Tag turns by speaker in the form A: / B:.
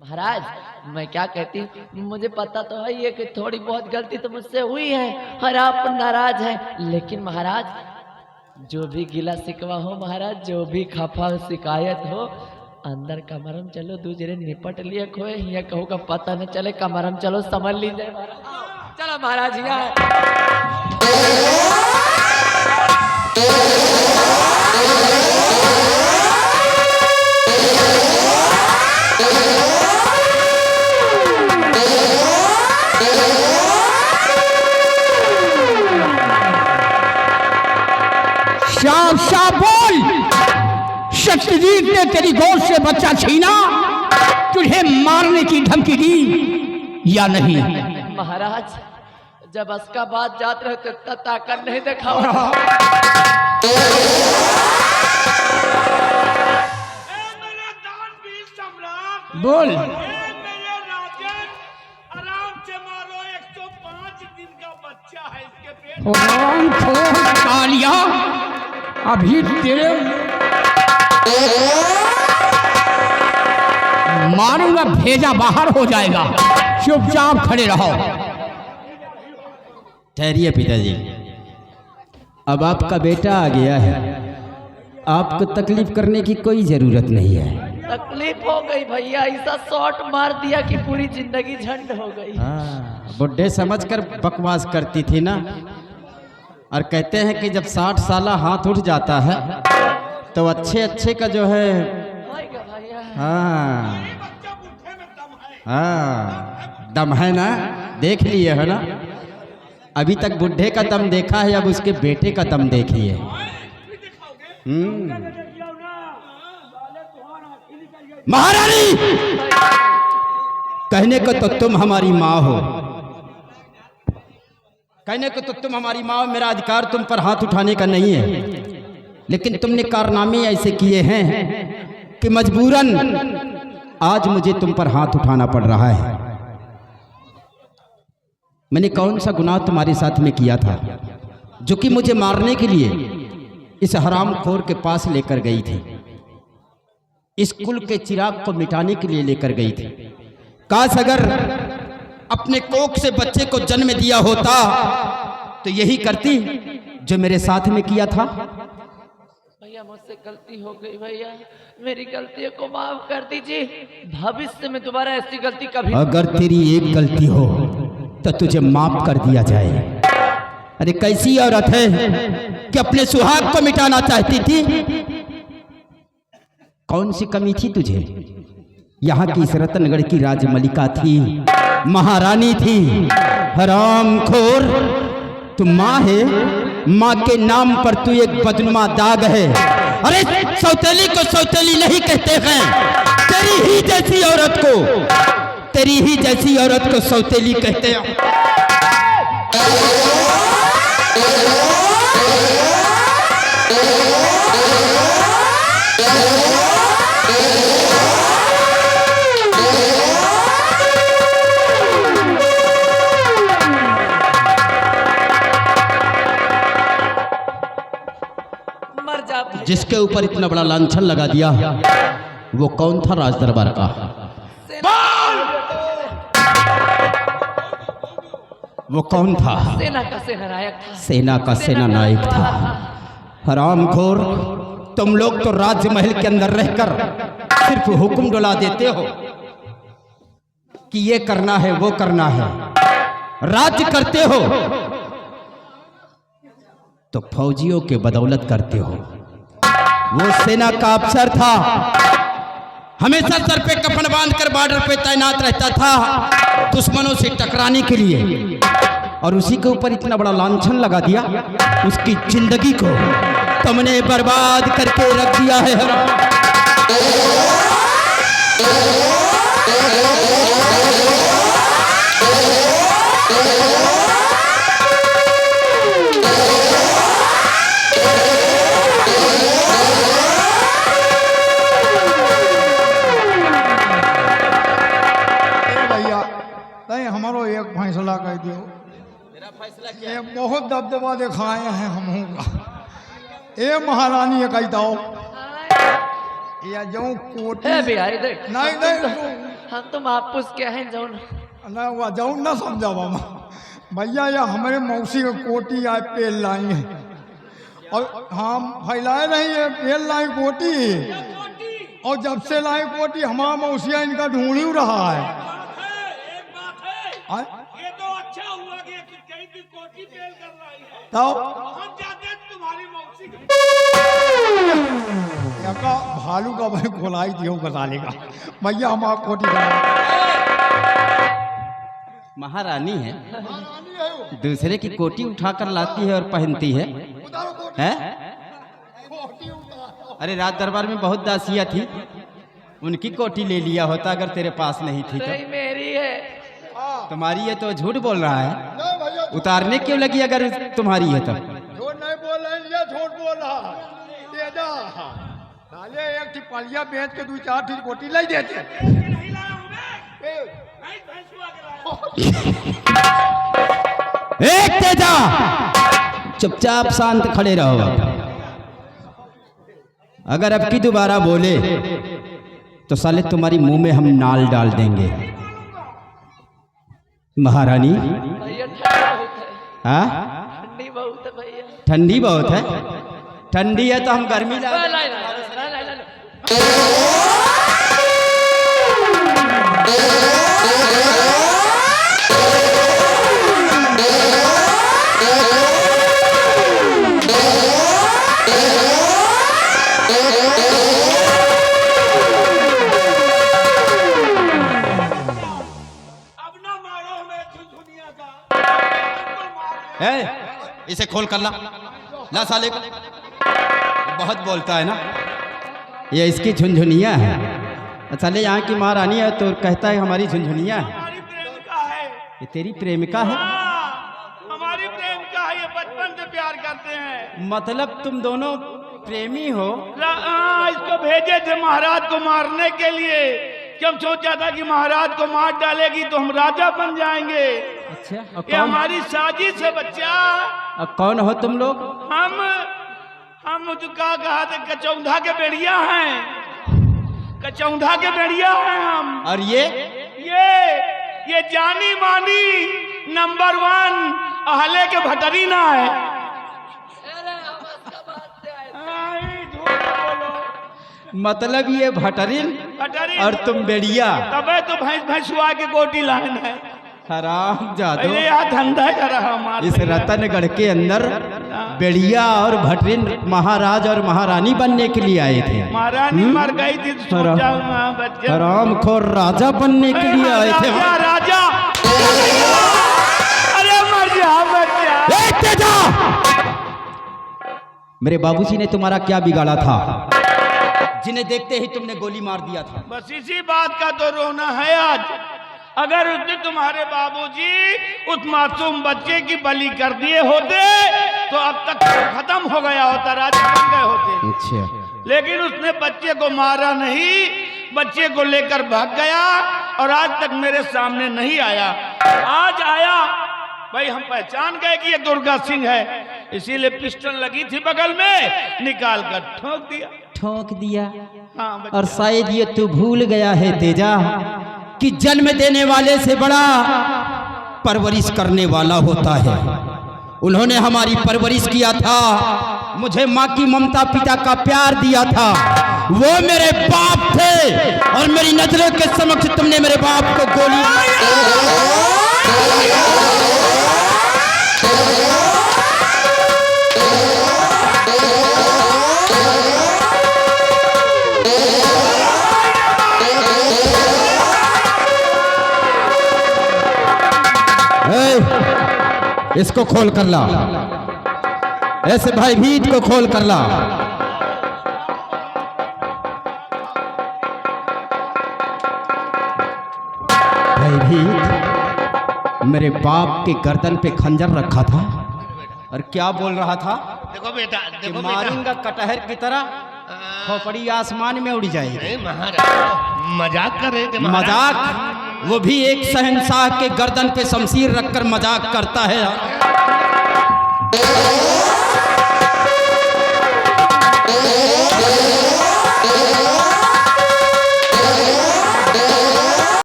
A: महाराज मैं क्या कहती हूँ, मुझे पता तो है ये कि थोड़ी बहुत गलती तो मुझसे हुई है और आप नाराज हैं, लेकिन महाराज जो भी गिला शिकवा हो महाराज, जो भी खफा शिकायत हो, अंदर कमरम चलो दूसरे निपट लिए खोए, ये कहूँ का पता न चले, कमरम चलो समझ लीजिए महाराज। चलो महाराज यहाँ
B: शाह बोल, शक्तिवीर ने तेरी गोद से बच्चा छीना, तुझे मारने की धमकी दी या नहीं?
A: महाराज जब उसका बात जात रहे तो ताकत नहीं दिखाओ।
B: बोल
C: आराम से मारो, 105 दिन का बच्चा है इसके पेट।
B: कालिया, अभी तेरे मारूंगा, भेजा बाहर हो जाएगा, चुपचाप खड़े रहो।
D: ठहरिए पिताजी, अब आपका बेटा आ गया है, आपको तकलीफ करने की कोई जरूरत नहीं है।
A: तकलीफ हो गई भैया, ऐसा शॉट मार दिया कि पूरी जिंदगी झंड हो गई।
D: बुढ़े समझकर बकवास करती थी ना, और कहते हैं कि जब 60 साल हाथ उठ जाता है तो अच्छे अच्छे का जो है हाँ हाँ दम है ना, देख लिए है ना। अभी तक बुढ़े का दम देखा है, अब उसके बेटे का दम देखिए।
B: महारानी, कहने को तो तुम हमारी माँ हो,
D: कहने को तो तुम हमारी माँ हो, मेरा अधिकार तुम पर हाथ उठाने का नहीं है, लेकिन तुमने कारनामे ऐसे किए हैं कि मजबूरन आज मुझे तुम पर हाथ उठाना पड़ रहा है। मैंने कौन सा गुनाह तुम्हारे साथ में किया था जो कि मुझे मारने के लिए इस हरामखोर के पास लेकर गई थी, इस कुल के चिराग को मिटाने के लिए लेकर गई थी। काश अगर अपने कोख से बच्चे को जन्म दिया होता तो यही करती जो मेरे साथ में किया था।
A: भैया मुझसे गलती हो गई भैया, मेरी गलतियों को माफ कर दीजिए, भविष्य में दोबारा ऐसी गलती कभी।
D: अगर तेरी एक गलती हो तो तुझे माफ कर दिया जाए। अरे कैसी औरत है कि अपने सुहाग को मिटाना चाहती थी? कौन सी कमी थी तुझे? यहाँ की इस रतनगढ़ की राजमलिका थी, महारानी थी। हरामखोर, तू माँ है, माँ के नाम पर तू एक बदनुमा दाग है। अरे सौतेली को सौतेली नहीं कहते हैं, तेरी ही जैसी औरत को, तेरी ही जैसी औरत को सौतेली कहते हैं। जिसके ऊपर इतना बड़ा लांछन लगा दिया वो कौन था राज दरबार का? वो कौन था?
A: सेना का सेनानायक था।
D: सेना का सेनानायक था। हरामखोर, तुम लोग तो राजमहल के अंदर रहकर सिर्फ हुक्म डुला देते हो कि ये करना है वो करना है, राज्य करते हो तो फौजियों के बदौलत करते हो। वो सेना का अफसर था, हमेशा सर पे कफन बांधकर बॉर्डर पे तैनात रहता था दुश्मनों से टकराने के लिए, और उसी के ऊपर इतना बड़ा लांछन लगा दिया। उसकी जिंदगी को तुमने बर्बाद करके रख दिया है।
C: हमारो एक फैसला कह दो। मेरा फैसला क्या? ये बहुत दबदबा दिखाए हैं हम का। ए महारानी ये कह दो या जो कोट
A: बिहारी देख
C: नहीं नहीं
A: हम तो महापुरुष के हैं जौन
C: ना हुआ जाऊँ ना समझा बाबा भैया या हमारे मौसी का कोटी आए पेल लाई है और हम फैलाए नहीं है पेल लाई कोटी और जब से लाई कोटी हमारा मौसिया इनका ढूंढ ही रहा है।
E: एक बात है,
C: आए?
E: ये तो अच्छा हुआ कि कहीं की कोठी पेल कर रही है।
C: तो
E: हम जाते हैं तुम्हारी मौसी
C: का भालू का भाई खोलाई दियो गजाले का भैया हमारा कोटी का
D: महारानी है, दूसरे की कोटी उठाकर लाती है और पहनती है, हैं? अरे राज दरबार में बहुत दासियां थी, उनकी कोटी ले लिया होता अगर तेरे पास नहीं थी तो।
A: नहीं मेरी है।
D: तुम्हारी है तो झूठ बोल रहा है, उतारने क्यों लगी अगर तुम्हारी है तो?
C: झूठ नहीं बोल रहे ये झूठ बोल रहा है तेजा साले एक थी पलिया बेच के 2-4 थी कोटी ले देते
E: नहीं लाया हूँ मैं, नहीं भैंसुआ के लाया।
D: एक तेजा चुपचाप शांत खड़े रहो, अगर अब की दोबारा बोले तो साले तुम्हारी मुंह में हम नाल डाल देंगे। महारानी
A: भैया ठंडी बहुत है,
D: हाँ
A: ठंडी बहुत है भैया।
D: ठंडी बहुत है, ठंडी है तो हम गर्मी ला
A: नहीं, नहीं, नहीं, नहीं, नहीं, नहीं।
E: अब ना मारो हमें झुनझुनिया का, हमको मार दे।
D: ए, इसे खोल कर ला साले को, बहुत बोलता है ना, ये इसकी झुनझुनिया है। साले यहाँ की महारानी है तो कहता है हमारी झुनझुनिया है।
E: हमारी प्रेमिका है,
D: ये तेरी प्रेमिका है?
E: हाँ, हमारी प्रेमिका है, ये बचपन से प्यार करते हैं।
D: मतलब तुम दोनों प्रेमी हो?
E: इसको भेजे थे महाराज को मारने के लिए, कि हम सोचा था कि महाराज को मार डालेगी तो हम राजा बन जाएंगे।
D: अच्छा, और
E: ये
D: कौन,
E: हमारी साजिश है बच्चा।
D: और कौन हो तुम लोग?
E: हम तो कहा थे कचौंधा के बेड़िया हैं, कचौंधा के बेड़िया हैं हम।
D: और
E: ये जानी मानी नंबर 1 अहले के भटरी ना है। आई, झूठ बोलो।
D: मतलब ये भटरिन
E: भटरी
D: और तुम बेड़िया?
E: तबे तो भैंसुआ के गोटी लाइन है।
D: हराम जादो,
E: अरे यार धंधा कर रहा हमारा।
D: इस रतनगढ़ के अंदर बेड़िया और भटरिन महाराज और महारानी बनने के लिए आए थे।
E: महारानी मर गई थी तो सोचा मैं बच्चा
D: हराम खोर राजा बनने के लिए आए थे।
E: राजा, अरे मर जा बच्चा।
D: ए, तेजा! मेरे बाबूजी ने तुम्हारा क्या बिगाड़ा था जिन्हें देखते ही तुमने गोली मार दिया था?
E: बस इसी बात का तो रोना है आज। अगर उसने तुम्हारे बाबूजी उस मासूम बच्चे की बलि कर दिए होते तो अब तक खत्म हो गया होता, राजा बन गए होते।
D: अच्छा,
E: लेकिन उसने बच्चे को मारा नहीं, बच्चे को लेकर भाग गया और आज तक मेरे सामने नहीं आया। आज आया भाई, हम पहचान गए कि ये दुर्गा सिंह है, इसीलिए पिस्टल लगी थी बगल में, निकाल कर ठोक दिया। हाँ बच्चा।
D: और शायद ये तू भूल गया है तेजा कि जन्म देने वाले से बड़ा परवरिश करने वाला होता है। उन्होंने हमारी परवरिश किया था, मुझे माँ की ममता, पिता का प्यार दिया था, वो मेरे बाप थे और मेरी नजरों के समक्ष तुमने मेरे बाप को गोली इसको खोल कर ला, ऐसे भाई भीत को खोल कर ला। भाई भीत मेरे बाप के गर्दन पे खंजर रखा था और क्या बोल रहा था?
E: देखो बेटा,
D: कि मारूंगा कटहर की तरह, खोपड़ी आसमान में उड़ जाएगी।
E: महाराज मजाक कर रहे थे।
D: मजाक? वो भी एक शहंशाह के गर्दन पे शमशीर रखकर मजाक करता है।